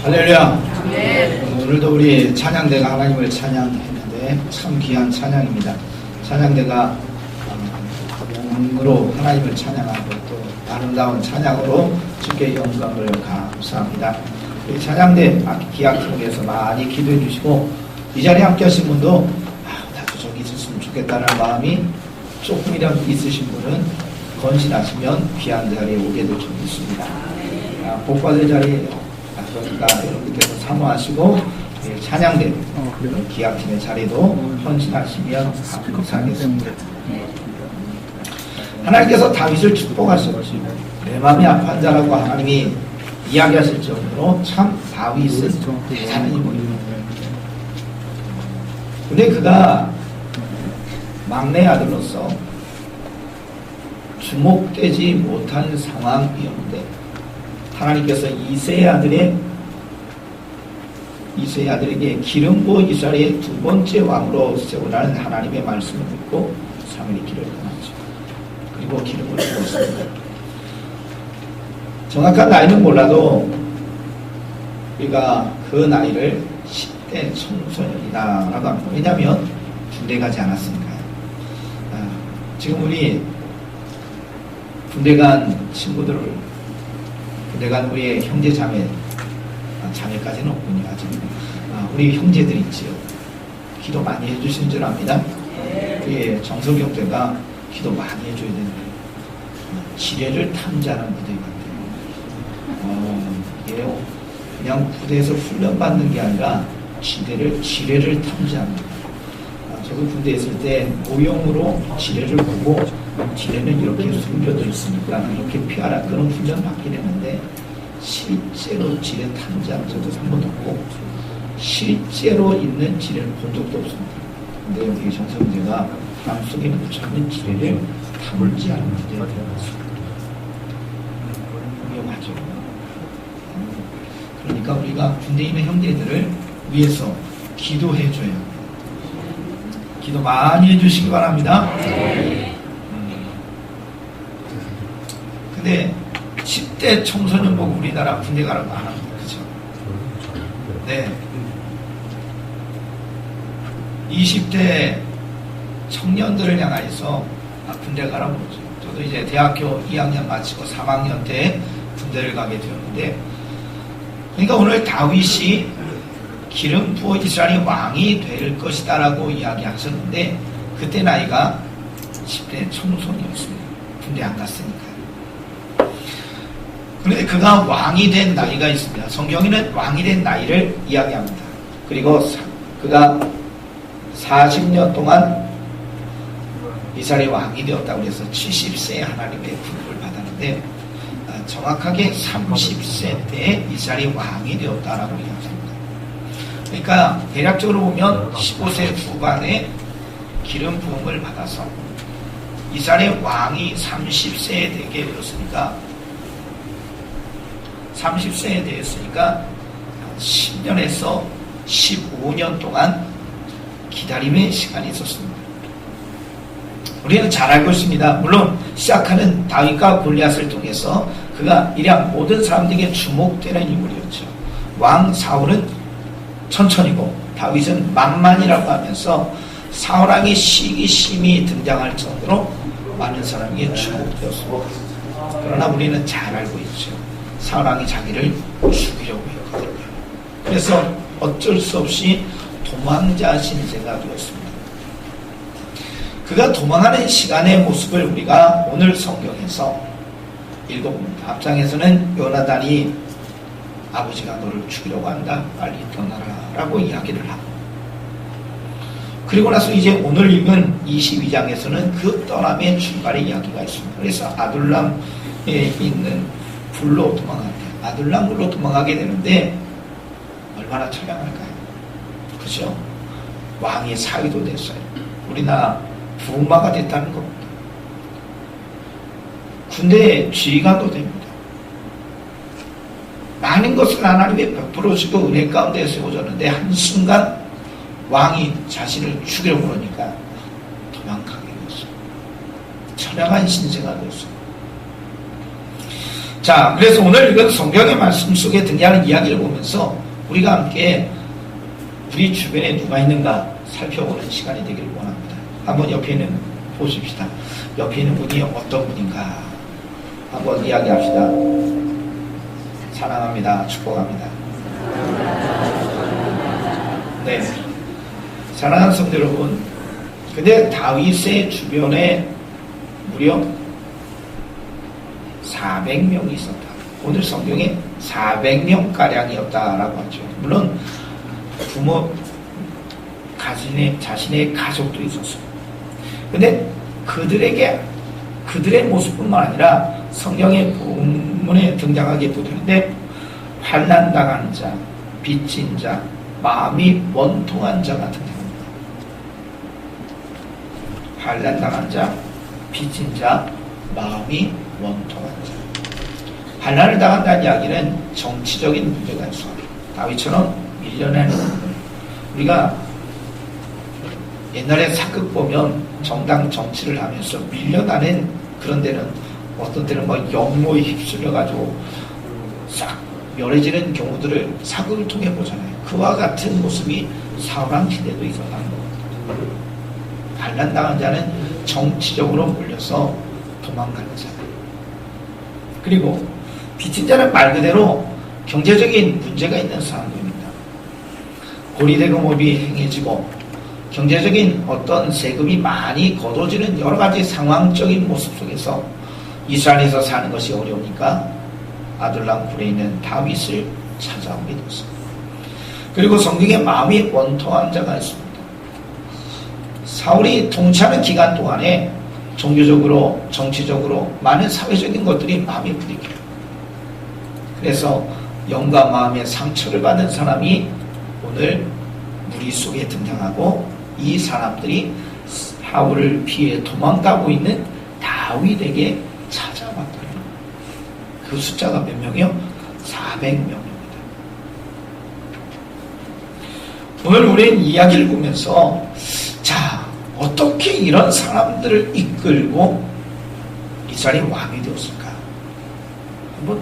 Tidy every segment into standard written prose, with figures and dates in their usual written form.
할렐루야. 오늘도 우리 찬양대가 하나님을 찬양했는데 참 귀한 찬양입니다. 찬양대가 영으로 하나님을 찬양하고 또 아름다운 찬양으로 주께 영광을 감사합니다. 우리 찬양대 기악팀에서 많이 기도해 주시고 이 자리에 함께 하신 분도 나도 저기 있었으면 좋겠다는 마음이 조금이라도 있으신 분은 건신하시면 귀한 자리에 오게 될 줄 믿습니다. 복받을 자리에요. 그러니까 여러분께서 사모하시고 찬양대 기악팀의 자리도 헌신하시면 감사하겠습니다. 하나님께서 다윗을 축복하셨지. 내 마음이 아픈 자라고 하나님이 이야기하실 정도로 참 다윗은 대단한 인물입니다. 근데 그가 막내 아들로서 주목되지 못한 상황이었는데 하나님께서 이새의 아들에게 기름 부어 이스라엘의 두 번째 왕으로 세우라는 하나님의 말씀을 듣고 사무엘이 길을 떠났죠. 그리고 기름을 부었습니다. 정확한 나이는 몰라도 우리가 그 나이를 10대 청소년이다라고 합니다. 왜냐하면 군대 가지 않았으니까요. 지금 우리 군대 간 친구들을 군대 간 우리의 형제 자매까지는 없군요. 아직 우리 형제들 있지요. 기도 많이 해주신 줄 압니다. 우리 정석이 형제가 기도 많이 해줘야 되는데 지뢰를 탐지하는 부대 같아요. 그냥 부대에서 훈련받는 게 아니라 지뢰를 탐지합니다. 저도 군대 있을 때 모형으로 지뢰를 보고 지뢰는 이렇게 숨겨져 있으니까 이렇게 피하라 그런 훈련 받긴 했는데 실제로 지뢰 탐지한 적도 한 번도 없고 실제로 있는 지뢰를 본 적도 없습니다. 근데 여기 정성재가 마음속에 묻혀있는 지뢰를 탐지하는 문제가 되어갔습니다. 위험하죠. 그러니까 우리가 군대에 있는 형제들을 위해서 기도해줘야 합니다. 기도 많이 해주시기 바랍니다. 근데 10대 청소년 보고 우리나라 군대 가라고 안 합니다. 그죠? 네. 20대 청년들을 향해서 군대 가라고 그러죠. 저도 이제 대학교 2학년 마치고 3학년 때 군대를 가게 되었는데, 그러니까 오늘 다윗이 기름 부어 이스라엘의 왕이 될 것이다 라고 이야기하셨는데 그때 나이가 10대 청소년이었습니다. 군대 안 갔으니까요. 그런데 그가 왕이 된 나이가 있습니다. 성경에는 왕이 된 나이를 이야기합니다. 그리고 그가 40년 동안 이스라엘의 왕이 되었다고 해서 70세에 하나님의 부름을 받았는데 정확하게 30세 때 이스라엘의 왕이 되었다라고 이야기합니다. 그러니까 대략적으로 보면 15세 후반에 기름 부음을 받아서 이스라엘의 왕이 30세에 되게 되었으니까 30세에 되었으니까 10년에서 15년 동안 기다림의 시간이 있었습니다. 우리는 잘 알고 있습니다. 물론 시작하는 다윗과 골리앗을 통해서 그가 이랑 모든 사람들에게 주목되는 인물이었죠. 왕 사울은 천천히고 다윗은 만만이라고 하면서 사울왕의 시기심이 등장할 정도로 많은 사람에게 주목되었습니다. 그러나 우리는 잘 알고 있죠. 사울왕이 자기를 죽이려고 했거든요. 그래서 어쩔 수 없이 도망자 신세가 되었습니다. 그가 도망하는 시간의 모습을 우리가 오늘 성경에서 읽어봅니다. 앞장에서는 요나단이 아버지가 너를 죽이려고 한다. 빨리 떠나라 라고 이야기를 하고, 그리고 나서 이제 오늘 읽은 22장에서는 그 떠남의 출발의 이야기가 있습니다. 그래서 아둘람에 있는 굴로 도망하게, 아둘람 굴로 도망하게 되는데 얼마나 처량할까요? 그죠? 왕이 사위도 됐어요. 우리나라 부마가 됐다는 겁니다. 군대에 지휘관도 됩니다. 많은 것을 하나님이 베풀어 주고 은혜 가운데 세워졌는데 한순간 왕이 자신을 죽이려고 그러니까 도망가게 되었어요. 처량한 신세가 되었어요. 자, 그래서 오늘 이건 성경의 말씀 속에 등장하는 이야기를 보면서 우리가 함께 우리 주변에 누가 있는가 살펴보는 시간이 되기를 원합니다. 한번 옆에 있는 보십시다. 옆에 있는 분이 어떤 분인가 한번 이야기합시다. 사랑합니다. 축복합니다. 네, 사랑하는 성도 여러분, 근데 다윗의 주변에 무려 400명이 있었다. 오늘 성경에 400명가량이었다라고 하죠. 물론 부모, 자신의 가족도 있었어요. 근데 그들의 모습뿐만 아니라 성경의 본문에 등장하게 되는데 환난당한 자, 빚진 자, 마음이 원통한 자가 등장합니다. 환난당한 자, 빚진 자, 마음이 원통한 자. 환난을 당한다는 이야기는 정치적인 문제가 있어. 다윗처럼 밀려내는 분들. 우리가 옛날에 사극 보면 정당 정치를 하면서 밀려나는 그런 데는 어떤 때는 막 영모에 휩쓸려가지고 싹 멸해지는 경우들을 사극을 통해 보잖아요. 그와 같은 모습이 사울왕 시대도 있었다는 겁니다. 반란당한 자는 정치적으로 몰려서 도망가는 자. 그리고 빚진 자는 말 그대로 경제적인 문제가 있는 사람들입니다. 고리대금업이 행해지고 경제적인 어떤 세금이 많이 거둬지는 여러 가지 상황적인 모습 속에서 이스라엘에서 사는 것이 어려우니까 아둘람 굴에 있는 다윗을 찾아오게 됐습니다. 그리고 성경에 마음이 원통한 자가 있습니다. 사울이 통치하는 기간 동안에 종교적으로, 정치적으로 많은 사회적인 것들이 마음에 부딪혀요. 그래서 영과 마음의 상처를 받은 사람이 오늘 무리 속에 등장하고 이 사람들이 사울을 피해 도망가고 있는 다윗에게 찾아왔다. 그 숫자가 몇 명이요? 400명입니다. 오늘 우리는 이야기를 보면서 자, 어떻게 이런 사람들을 이끌고 이스라엘이 왕이 되었을까? 한번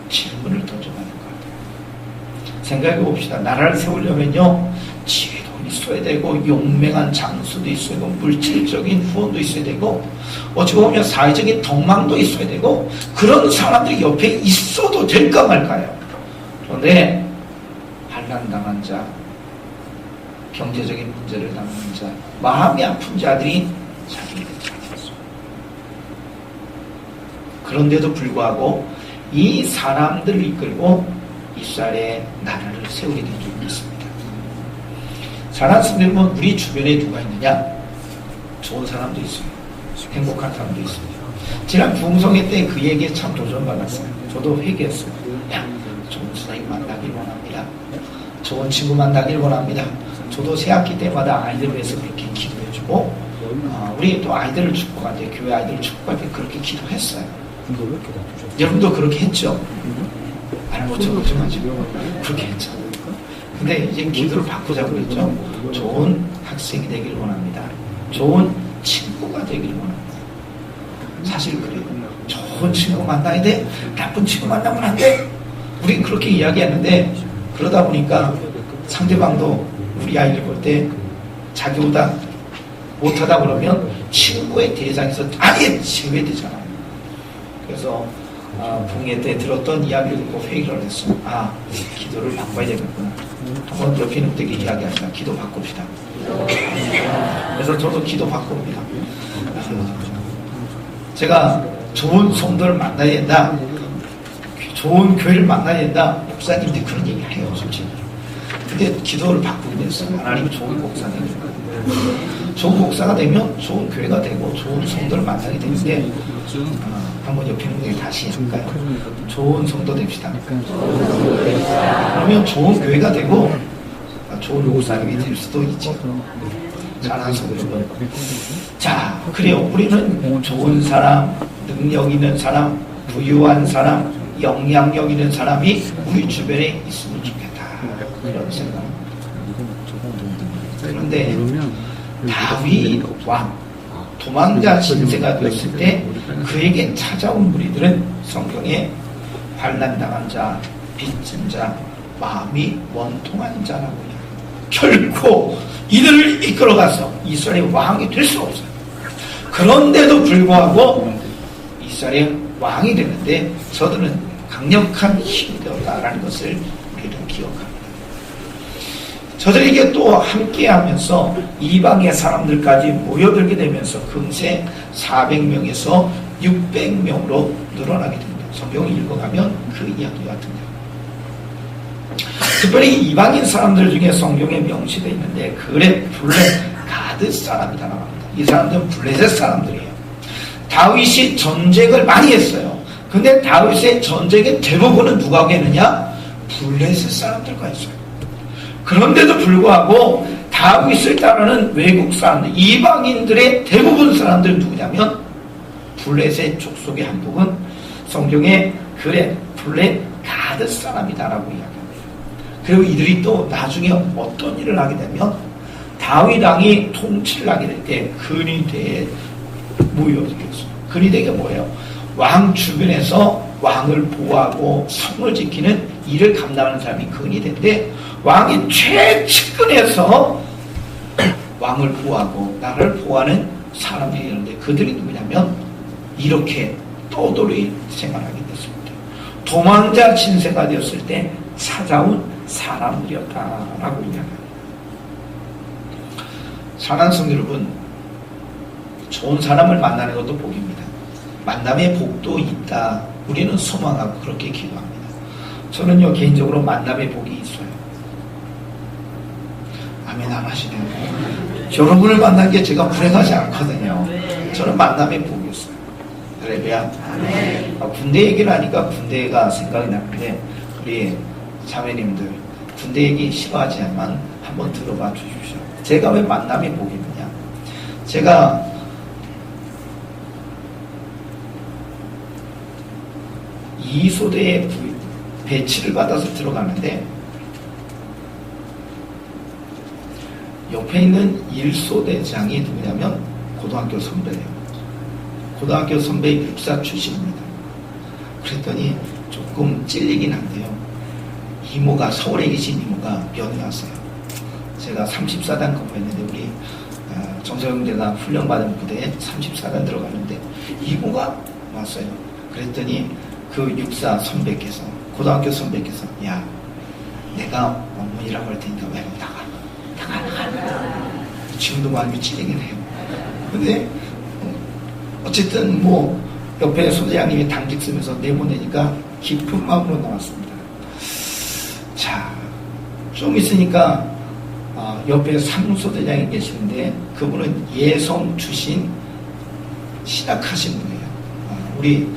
질문을 던져봐야 될 것 같아요. 생각해 봅시다. 나라를 세우려면요, 지혜도 있어야 되고 용맹한 장수도 있어야 되고 물질적인 후원도 있어야 되고 어찌 보면 사회적인 덕망도 있어야 되고 그런 사람들이 옆에 있어도 될까 말까요? 그런데 반란당한 자, 경제적인 문제를 당하는 자, 마음이 아픈 자들이 자기에게 찾았어요. 그런데도 불구하고 이 사람들을 이끌고 이스라엘의 나라를 세우게 된 적이 있습니다. 사랑하는 성도님은 우리 주변에 누가 있느냐? 좋은 사람도 있어요. 행복한 사람도 있습니다. 지난 부흥성회 때 그에게 참 도전받았어요. 저도 회개했어요. 야, 좋은 선생님 만나길 원합니다. 좋은 친구 만나길 원합니다. 저도 새학기 때마다 아이들을 위해서 그렇게 기도해주고 우리 또 아이들을 축복할 때, 교회 아이들을 축복할 때 그렇게 기도했어요. 여러분도 그렇게 했죠? 안 못하고 좀 하지고 그렇게 했죠. 근데 이제 기도를 바꾸자고 그랬죠. 좋은 학생이 되길 원합니다. 좋은 친구가 되길 원합니다. 사실 그래요. 좋은 친구 만나야 돼. 나쁜 친구 만나면 안 돼. 우린 그렇게 이야기했는데 그러다 보니까 상대방도 우리 아이를 볼 때 자기보다 못하다 그러면 친구의 대상에서 아예 제외되잖아요. 그래서 부흥회 때 들었던 이야기를 듣고 회의를 했어요. 기도를 바꿔야 되겠구나. 한번 옆에 있는 분에게 이야기합시다. 기도 바꿉시다. 그래서 저도 기도 바꿉니다. 제가 좋은 성도를 만나야 된다. 좋은 교회를 만나야 된다. 목사님들이 그런 얘기 해요, 솔직히. 근데 기도를 바꾸게 됐어요. 하나님 좋은 목사가 되고 좋은 목사가 되면 좋은 교회가 되고 좋은 성도를 만나게 되는데 한번 옆에 있는 분에게 다시 해볼까요? 좋은 성도 됩시다. 그러면 좋은 교회가 되고 좋은 목사님이 될 수도 있죠. 잘하는 성도들. 자, 그래요. 우리는 좋은 사람, 능력 있는 사람, 부유한 사람, 영향력 있는 사람이 우리 주변에 있으면 좋겠다. 이런 생각입니다. 그런데 다윗 왕, 도망자 신세가 되었을 때 그에게 찾아온 무리들은 성경에 환난당한 자, 빚진 자, 마음이 원통한 자라고 해요. 결코 이들을 이끌어가서 이스라엘의 왕이 될 수 없어요. 그런데도 불구하고 이스라엘의 왕이 되는데 저들은 강력한 힘이 되었다라는 것을 우리는 기억합니다. 저들에게 또 함께하면서 이방의 사람들까지 모여들게 되면서 금세 400명에서 600명으로 늘어나게 됩니다. 성경을 읽어가면 그 이야기가 듭니다. 특별히 이방인 사람들 중에 성경에 명시되어 있는데 그래 블레 가드 사람이라고 합니다. 이 사람들은 블레셋 사람들이에요. 다윗이 전쟁을 많이 했어요. 근데 다윗의 전쟁의 대부분은 누가 하겠느냐? 블레셋 사람들과 했어요. 그런데도 불구하고 다윗을 따르는 외국 사람들, 이방인들의 대부분 사람들은 누구냐면 블레셋 족속의 한 부분, 성경에 그래 블레 가드 사람이다라고 이야기합니다. 그리고 이들이 또 나중에 어떤 일을 하게 되면 다윗 왕이 통치를 하게 될 때 근위대에 모여들었어요. 근위대가 뭐예요? 왕 주변에서 왕을 보호하고 성을 지키는 일을 감당하는 사람이 근위대인데 왕이 최측근에서 왕을 보호하고 나라를 보호하는 사람들이 있는데 그들이 누구냐면 이렇게 떠돌이 생활하게 됐습니다. 도망자 신세가 되었을 때 찾아온 사람들이었다라고 이야기합니다. 사랑하는 성도 여러분, 좋은 사람을 만나는 것도 복입니다. 만남의 복도 있다. 우리는 소망하고 그렇게 기도합니다. 저는요 개인적으로 만남의 복이 있어요. 아멘 안 하시네요. 여러분을 만난 게 제가 불행하지 않거든요. 저는 만남의 복이 있어요. 할렐루야. 군대 얘기를 하니까 군대가 생각이 나는데 우리 자매님들 군대 얘기 싫어하지만 한번 들어봐 주십시오. 제가 왜 만남의 복이 있느냐? 제가 이소대에 배치를 받아서 들어가는데 옆에 있는 1소대장이 누구냐면 고등학교 선배예요. 고등학교 선배 육사 출신입니다. 그랬더니 조금 찔리긴 한데요. 이모가 서울에 계신 이모가 면회 왔어요. 제가 34단 근무했는데 우리 정서영대가 훈련받은 부대에 34단 들어갔는데 이모가 왔어요. 그랬더니 그 육사 선배께서 고등학교 선배께서 야 내가 어머니라고 할 테니까 왜 나가 지금도 마음이 찔리긴 해요. 근데 어쨌든 뭐 옆에 소대장님이 당직 쓰면서 내보내니까 깊은 마음으로 나왔습니다. 자, 좀 있으니까 옆에 상무소대장이 계시는데 그분은 예성 출신 신학하신 분이에요. 우리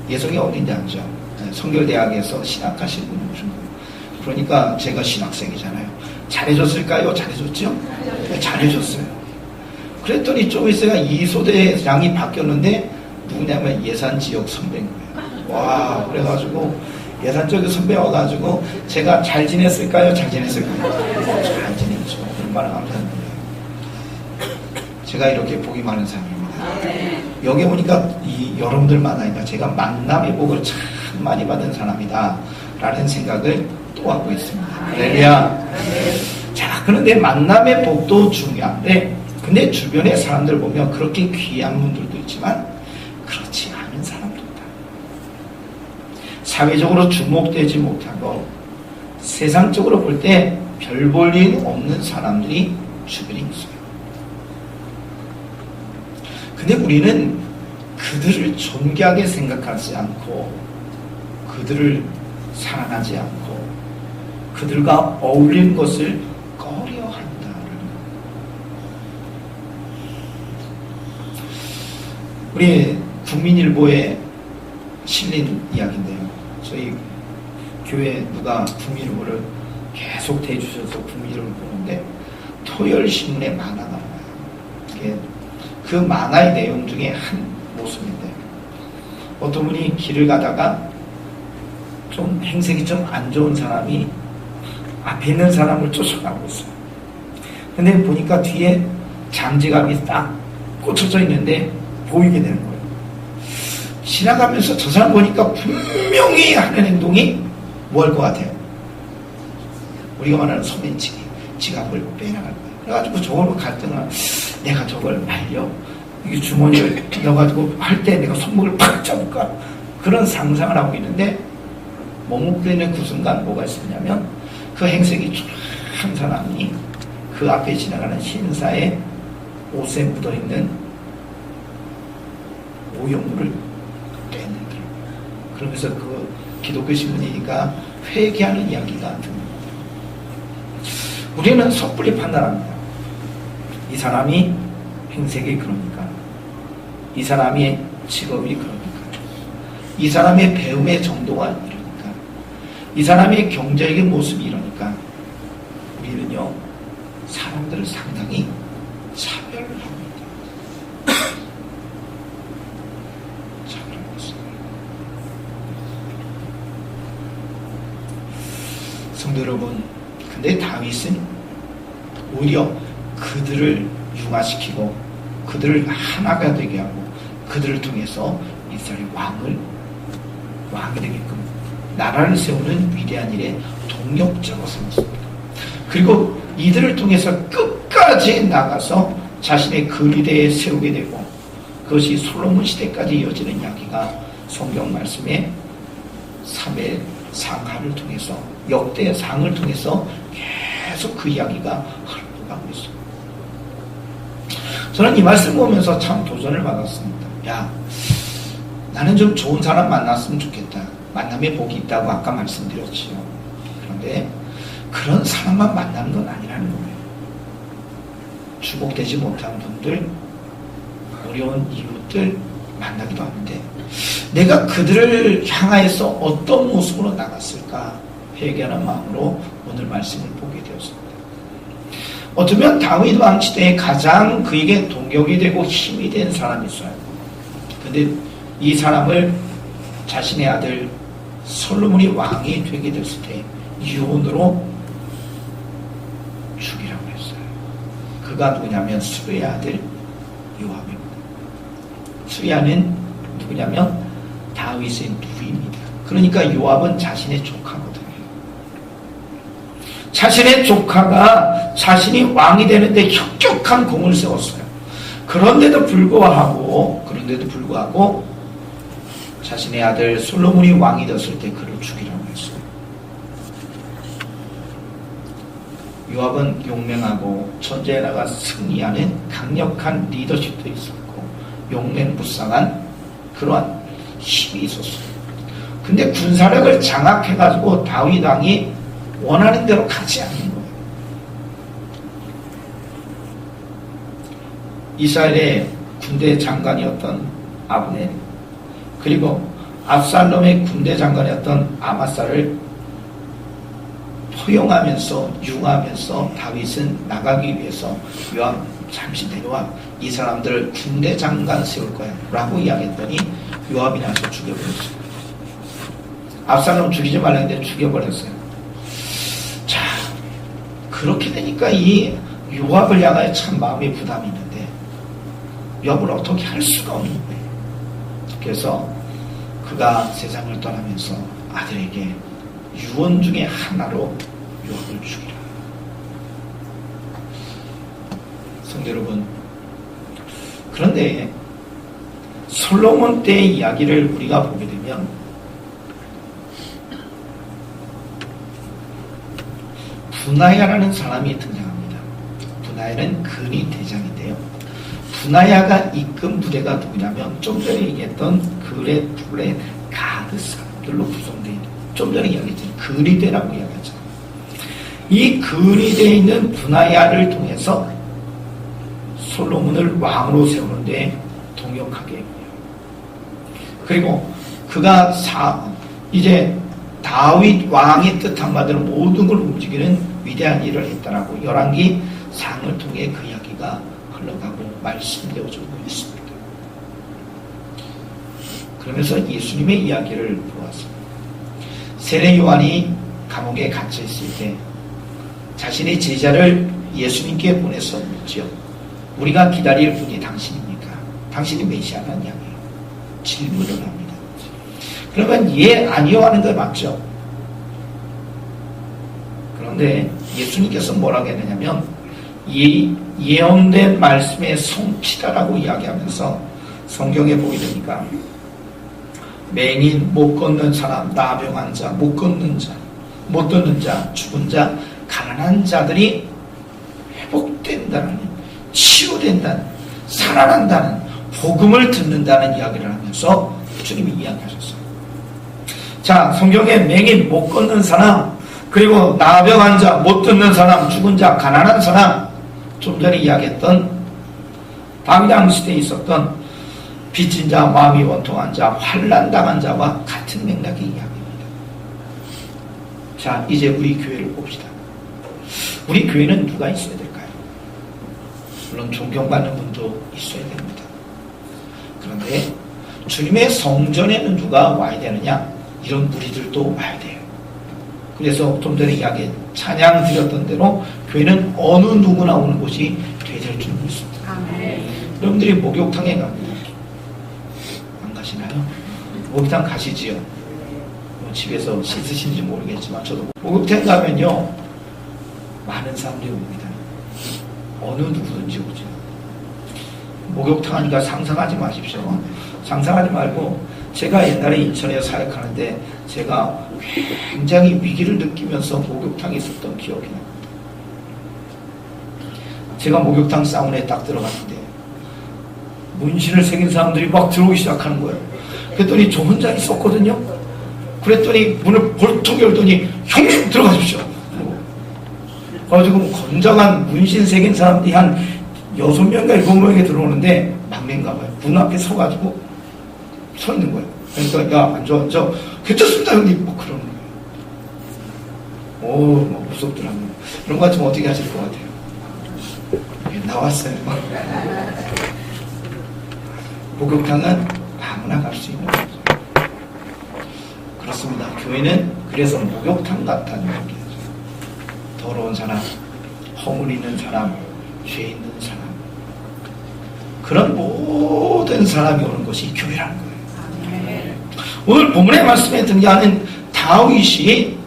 예성이 어딘지 알죠? 성결대학에서 신학하신 분이죠. 그러니까 제가 신학생이잖아요. 잘해줬을까요? 잘해줬죠? 네, 잘해줬어요. 그랬더니 좀 있어야 이소대장이 바뀌었는데 누구냐면 예산지역 선배인 거예요. 와, 그래가지고 예산지역 선배 와가지고 제가 잘 지냈을까요? 잘 지냈을까요? 잘 지냈죠. 얼마나 감사합니다. 제가 이렇게 복이 많은 사람입니다. 여기 오니까 여러분들 만나니까 제가 만남의 복을 참 많이 받은 사람이다 라는 생각을 또 하고 있습니다. 할렐루야. 자, 그런데 만남의 복도 중요한데 근데 주변에 사람들 보면 그렇게 귀한 분들도 있지만 그렇지 않은 사람도 있다. 사회적으로 주목되지 못하고 세상적으로 볼 때 별 볼 일 없는 사람들이 주변에 있어요. 근데 우리는 그들을 존귀하게 생각하지 않고 그들을 사랑하지 않고 그들과 어울리는 것을 꺼려한다. 우리 국민일보에 실린 이야기인데요. 저희 교회 누가 국민일보를 계속 대주셔서 국민일보를 보는데 토요일신문에 만화가 나와요. 그 만화의 내용 중에 한 모습인데 어떤 분이 길을 가다가 좀 행색이 좀 안 좋은 사람이 앞에 있는 사람을 쫓아가고 있어요. 근데 보니까 뒤에 장지갑이 딱 꽂혀져 있는데 보이게 되는 거예요. 지나가면서 저 사람 보니까 분명히 하는 행동이 뭘 것 같아요? 우리가 말하는 소매치기, 지갑을 빼나갈 거예요. 그래가지고 저걸 갈등을, 내가 저걸 말려 이 주머니를 넣어가지고 할 때 내가 손목을 팍 잡을까, 그런 상상을 하고 있는데 머뭇대는 그 순간 뭐가 있었냐면, 그 행색이 한 사람이 그 앞에 지나가는 신사의 옷에 묻어있는 오염물을 떼는 거예요. 그러면서 그 기독교 신문이니까 회개하는 이야기가 듭니다. 우리는 섣불리 판단합니다. 이 사람이 행색이 그러니까, 이 사람의 직업이 그러니까, 이 사람의 배움의 정도가 이러니까, 이 사람의 경제적인 모습이 이러니까, 우리는요 사람들을 상당히 차별을 합니다. 차별하고 있습니다. 성도 여러분, 근데 다윗은 오히려 그들을 융화시키고 그들을 하나가 되게 하고 그들을 통해서 이스라엘 왕이 되게끔 나라를 세우는 위대한 일에 동력자로 삼았습니다. 그리고 이들을 통해서 끝까지 나가서 자신의 근위대에 세우게 되고, 그것이 솔로몬 시대까지 이어지는 이야기가 성경 말씀에 3의 상하를 통해서, 역대의 상을 통해서 계속 그 이야기가 흘러가고 있습니다. 저는 이 말씀 보면서 참 도전을 받았습니다. 야, 나는 좀 좋은 사람 만났으면 좋겠다. 만남에 복이 있다고 아까 말씀드렸지요. 그런데 그런 사람만 만나는 건 아니라는 거예요. 주목되지 못한 분들, 어려운 이웃들 만나기도 하는데, 내가 그들을 향하여서 어떤 모습으로 나갔을까 회개하는 마음으로 오늘 말씀을 보게 되었습니다. 어쩌면 다윗 왕 시대에 가장 그에게 동력이 되고 힘이 된 사람이 있어요. 근데 이 사람을 자신의 아들 솔로몬이 왕이 되게 됐을 때 유언으로 죽이라고 했어요. 그가 누구냐면 수르의 아들 요압입니다. 수르야는 누구냐면 다윗의 누이입니다. 그러니까 요압은 자신의 조카거든요. 자신의 조카가 자신이 왕이 되는데 혁혁한 공을 세웠어요. 그런데도 불구하고 자신의 아들 솔로몬이 왕이 되었을 때 그를 죽이라고 했어요. 요압은 용맹하고 전쟁에 나가 승리하는 강력한 리더십도 있었고 용맹무쌍한 그러한 힘이 있었어요. 근데 군사력을 장악해가지고 다윗 왕이 원하는 대로 가지 않는 거예요. 이스라엘의 군대 장관이었던 아브넬, 그리고 압살롬의 군대 장관이었던 아마사를 포용하면서 융하면서 다윗은 나가기 위해서 요압 잠시 내려와, 이 사람들을 군대 장관 세울 거야 라고 이야기했더니 요압이 나서 죽여버렸어요. 압살롬 죽이지 말라는데 죽여버렸어요. 자, 그렇게 되니까 이 요압을 향하여 참 마음의 부담이 있는데 요압을 어떻게 할 수가 없는 거예요. 그래서 그가 세상을 떠나면서 아들에게 유언 중에 하나로 요압을 죽이라. 성도 여러분, 그런데 솔로몬 때의 이야기를 우리가 보게 되면 분하야라는 사람이 등장합니다. 분하야는 근위 대장인데요. 분하야가 이끈 부대가 누구냐면 좀 전에 얘기했던 그레, 플레, 가드 사람들로 구성되어 있는, 좀 전에 이야기했던 근위대라고 이야기하죠. 이 근위대에 있는 분하야를 통해서 솔로몬을 왕으로 세우는데 동역하게 했고요. 그리고 그가 이제 다윗 왕의 뜻한 바대로 모든 걸 움직이는 위대한 일을 했다라고 열왕기 상을 통해 그 이야기가 흘러가고 말씀되어지고 있습니다. 그러면서 예수님의 이야기를 보았습니다. 세례 요한이 감옥에 갇혀 있을 때 자신의 제자를 예수님께 보내서 묻지요. 우리가 기다릴 분이 당신입니까? 당신이 메시아라는 이야기예요. 질문을 합니다. 그러면 예, 아니요 하는 거 맞죠? 그런데 예수님께서 뭐라고 했느냐면 이 예언된 말씀의 성취다라고 이야기하면서 성경에 보게 되니까 맹인, 못 걷는 사람, 나병한 자, 못 걷는 자, 못 듣는 자, 죽은 자, 가난한 자들이 회복된다는, 치유된다는, 살아난다는, 복음을 듣는다는 이야기를 하면서 주님이 이야기하셨어요. 자, 성경에 맹인, 못 걷는 사람, 그리고 나병한 자, 못 듣는 사람, 죽은 자, 가난한 사람, 좀 전에 이야기했던 당장 시대에 있었던 빚진 자, 마음이 원통한 자, 환난당한 자와 같은 맥락의 이야기입니다. 자, 이제 우리 교회를 봅시다. 우리 교회는 누가 있어야 될까요? 물론 존경받는 분도 있어야 됩니다. 그런데 주님의 성전에는 누가 와야 되느냐? 이런 무리들도 와야 돼요. 그래서 좀 전에 이야기 찬양 드렸던 대로 교회는 어느 누구나 오는 곳이 되될 줄 믿습니다. 여러분들이 목욕탕에 갑니다. 안 가시나요? 목욕탕 가시지요? 뭐 집에서 씻으신지 모르겠지만 저도 목욕탕 가면요 많은 사람들이 옵니다. 어느 누구든지 오죠. 목욕탕 하니까 상상하지 마십시오. 상상하지 말고 제가 옛날에 인천에 사역하는데 제가 굉장히 위기를 느끼면서 목욕탕에 있었던 기억이 납니다. 제가 목욕탕 사우나에 딱 들어갔는데 문신을 새긴 사람들이 막 들어오기 시작하는 거예요. 그랬더니 저 혼자 있었거든요. 그랬더니 문을 벌떡 열더니 형님 들어가십시오. 그래가지고 건장한 문신 새긴 사람들이 한 6명인가 7명에게 들어오는데 막내인가 봐요. 문 앞에 서가지고 서 있는 거예요. 그러니까 야 앉아 괜찮습니다 형님 뭐 그러는 거예요. 오 뭐 무섭더라고요. 이런 거 같으면 어떻게 하실 것 같아요? 나왔어요. 목욕탕은 아무나 갈 수 있는 거죠. 그렇습니다. 교회는 그래서 목욕탕 같다는 얘기죠. 더러운 사람, 허물 있는 사람, 죄 있는 사람, 그런 모든 사람이 오는 것이 교회라는 거예요. 오늘 본문의 말씀에 등장하는 다윗이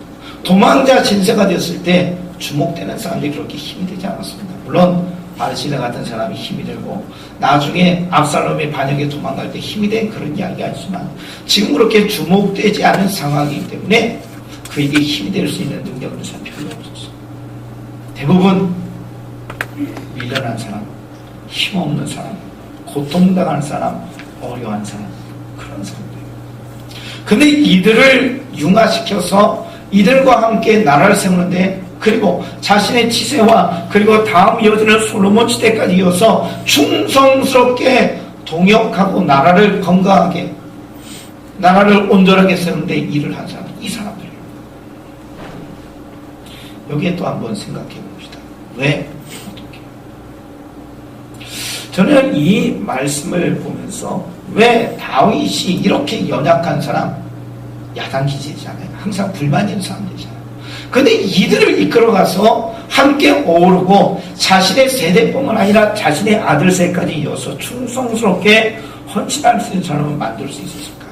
도망자 진세가 되었을 때 주목되는 사람들이 그렇게 힘이 되지 않았습니다. 물론 바르시다 같은 사람이 힘이 되고 나중에 압살롬의 반역에 도망갈 때 힘이 된 그런 이야기가 있지만 지금 그렇게 주목되지 않은 상황이기 때문에 그에게 힘이 될 수 있는 능력은 별로 없었어요. 대부분 밀려난 사람, 힘없는 사람, 고통당한 사람, 어려운 사람, 그런 사람들. 근데 이들을 융화시켜서 이들과 함께 나라를 세우는데 그리고 자신의 치세와 그리고 다음 이어지는 솔로몬 시대까지 이어서 충성스럽게 동역하고 나라를 건강하게 나라를 온전하게 세우는데 일을 한 사람, 이 사람들이에요. 여기에 또 한번 생각해 봅시다. 왜? 어떻게? 저는 이 말씀을 보면서 왜 다윗이 이렇게 연약한 사람, 야단 기질이잖아요. 항상 불만 있는 사람들이잖아요. 근데 이들을 이끌어가서 함께 어우르고 자신의 세대뿐만 아니라 자신의 아들 세까지 이어서 충성스럽게 헌신할 수 있는 사람을 만들 수 있었을까?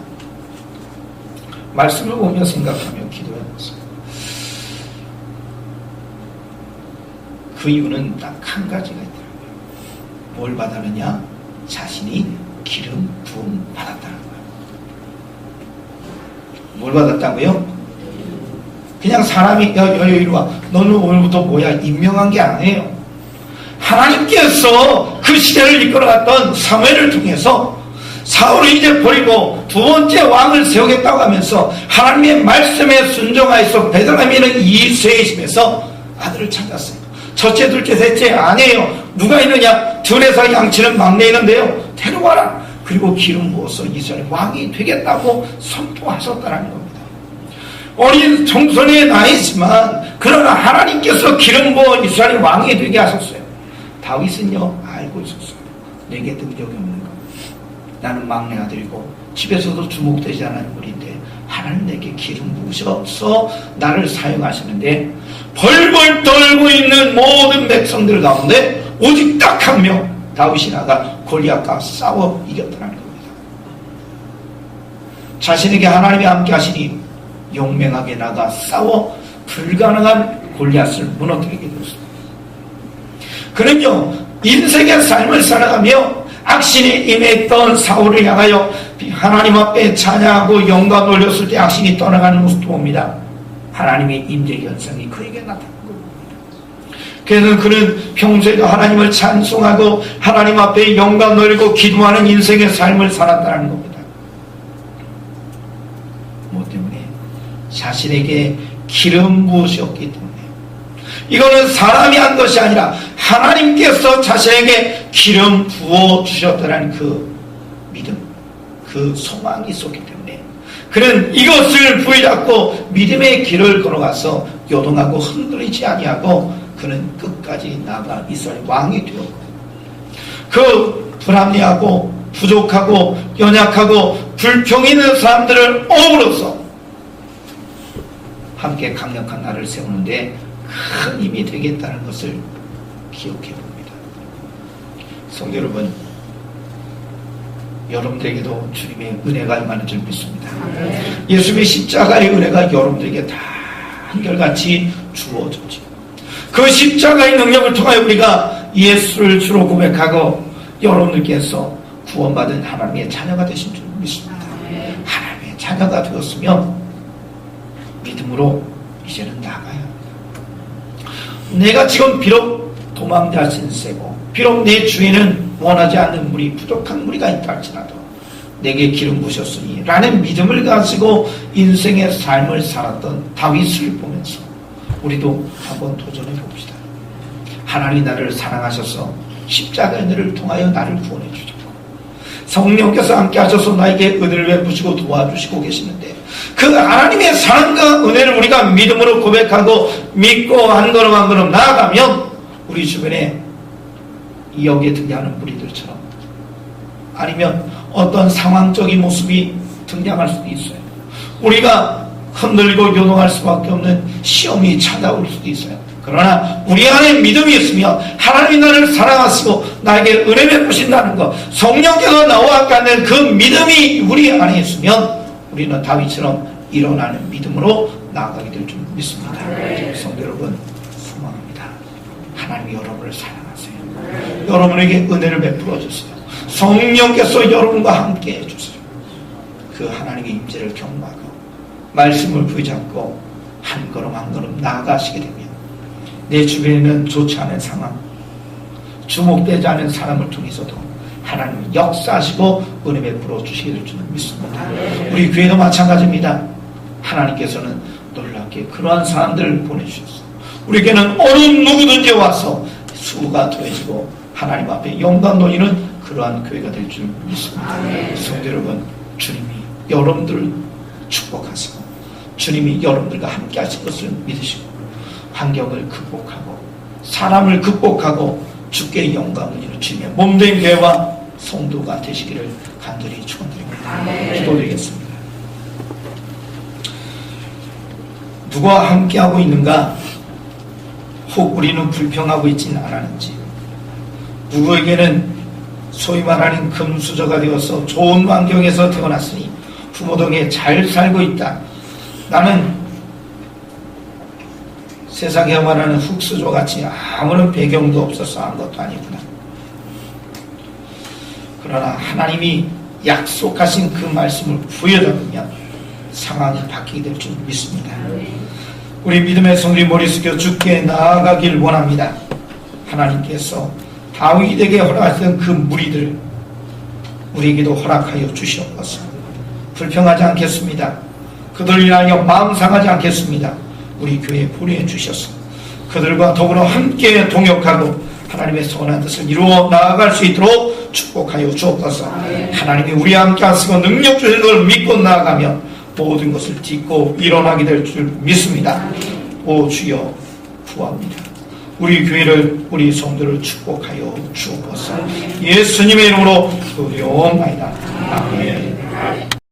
말씀을 보며 생각하며 기도해봤어요. 그 이유는 딱 한 가지가 있더라고요. 뭘 받았느냐? 자신이 기름 부음 받았다는 거예요. 뭘 받았다고요? 그냥 사람이 야 이리 와 너는 오늘부터 뭐야 임명한 게 아니에요. 하나님께서 그 시대를 이끌어갔던 사무엘을 통해서 사울을 이제 버리고 두 번째 왕을 세우겠다고 하면서 하나님의 말씀에 순종하여서 베들레헴에는 이세의 집에서 아들을 찾았어요. 첫째 둘째 셋째 아니에요. 누가 있느냐? 들에서 양치는 막내 있는데요 데려와라. 그리고 기름 부어서 이스라엘 왕이 되겠다고 선포하셨다는 겁니다. 어린 청소년의 나이지만 그러나 하나님께서 기름 부어 이스라엘 왕이 되게 하셨어요. 다윗은요 알고 있었어요. 내게 능력이 없는 것. 나는 막내 아들이고 집에서도 주목되지 않은 분인데 하나님 내게 기름 부으셔서 나를 사용하시는데 벌벌 떨고 있는 모든 백성들 가운데 오직 딱 한 명 다윗이 나가 골리앗과 싸워 이겼다는 겁니다. 자신에게 하나님이 함께 하시니 용맹하게 나가 싸워 불가능한 골리앗을 무너뜨리게 되었습니다. 그는요, 인생의 삶을 살아가며 악신이 임했던 사울을 향하여 하나님 앞에 찬양하고 영광 올렸을 때 악신이 떠나가는 모습도 봅니다. 하나님의 임재 현상이 그에게 나타난 겁니다. 그래서 그는 평소에도 하나님을 찬송하고 하나님 앞에 영광 돌리고 기도하는 인생의 삶을 살았다는 겁니다. 뭐 때문에? 자신에게 기름 부으셨기 때문에. 이거는 사람이 한 것이 아니라 하나님께서 자신에게 기름 부어주셨다는 그 믿음, 그 소망이 있었기 때문에 그는 이것을 부여잡고 믿음의 길을 걸어가서 요동하고 흔들리지 아니하고 그는 끝까지 나아가 이스라엘 왕이 되었고, 그 불합리하고 부족하고 연약하고 불평이 있는 사람들을 어우러서 함께 강력한 나라를 세우는데 큰 힘이 되겠다는 것을 기억해 봅니다. 성도 여러분, 여러분들에게도 주님의 은혜가 임하는 줄 믿습니다. 예수님의 십자가의 은혜가 여러분들에게 다 한결같이 주어졌지. 그 십자가의 능력을 통하여 우리가 예수를 주로 고백하고 여러분들께서 구원받은 하나님의 자녀가 되신 줄 믿습니다. 하나님의 자녀가 되었으면 믿음으로 이제는 나가야 합니다. 내가 지금 비록 도망자 신세고 비록 내 주위에는 원하지 않는 무리, 부족한 무리가 있다 할지라도 내게 기름 부으셨으니 라는 믿음을 가지고 인생의 삶을 살았던 다윗을 보면서 우리도 한번 도전해 봅시다. 하나님이 나를 사랑하셔서 십자가의 은혜를 통하여 나를 구원해 주셨고 성령께서 함께 하셔서 나에게 은혜를 베푸시고 도와주시고 계시는데 그 하나님의 사랑과 은혜를 우리가 믿음으로 고백하고 믿고 한 걸음 한 걸음 나아가면 우리 주변에 여기에 등장하는 무리들처럼 아니면 어떤 상황적인 모습이 등장할 수도 있어요. 우리가 흔들리고 요동할 수밖에 없는 시험이 찾아올 수도 있어요. 그러나 우리 안에 믿음이 있으면 하나님이 나를 사랑하시고 나에게 은혜 베푸신다는 것, 성령께서 나와 함께 하는 그 믿음이 우리 안에 있으면 우리는 다윗처럼 일어나는 믿음으로 나아가게 될 줄 믿습니다. 성도 여러분, 소망합니다. 하나님이 여러분을 사랑하세요. 여러분에게 은혜를 베풀어 주세요. 성령께서 여러분과 함께 해주세요. 그 하나님의 임재를 경험하고 말씀을 붙잡고 한 걸음 한 걸음 나아가시게 되면 내 주변에는 좋지 않은 상황, 주목되지 않은 사람을 통해서도 하나님은 역사하시고 은혜 베풀어 주시게 될 줄 믿습니다. 우리 교회도 마찬가지입니다. 하나님께서는 놀랍게 그러한 사람들을 보내주셨어요. 우리에게는 어느 누구든지 와서 수가 더해지고 하나님 앞에 영광 돌리는 그러한 교회가 될 줄 믿습니다. 성도 여러분, 주님이 여러분들을 축복하시고 주님이 여러분들과 함께 하실 것을 믿으시고 환경을 극복하고 사람을 극복하고 주께 영광을 이루는 주님의 몸된 교회와 성도가 되시기를 간절히 축원드립니다. 기도드리겠습니다. 누구와 함께하고 있는가? 혹 우리는 불평하고 있지는 않았는지, 누구에게는 소위 말하는 금수저가 되어서 좋은 환경에서 태어났으니 부모 덕에 잘 살고 있다. 나는 세상에 말하는 흙수저같이 아무런 배경도 없어서 한 것도 아니구나. 그러나 하나님이 약속하신 그 말씀을 부여잡으면 상황이 바뀌게 될 줄 믿습니다. 우리 믿음의 성리 머리 숙여 주께 나아가길 원합니다. 하나님께서 다윗에게 허락하셨던 그 무리들 우리에게도 허락하여 주시옵소서. 불평하지 않겠습니다. 그들을 인하여 마음 상하지 않겠습니다. 우리 교회에 보내해 주셔서 그들과 더불어 함께 동역하고 하나님의 선한 뜻을 이루어 나아갈 수 있도록 축복하여 주옵소서. 하나님이 우리와 함께 하시고 능력 주시는 걸 믿고 나아가면 모든 것을 딛고 일어나게 될 줄 믿습니다. 오 주여 구합니다. 우리 교회를 우리 성도를 축복하여 주옵소서. 예수님의 이름으로 기도드리옵나이다. 아멘.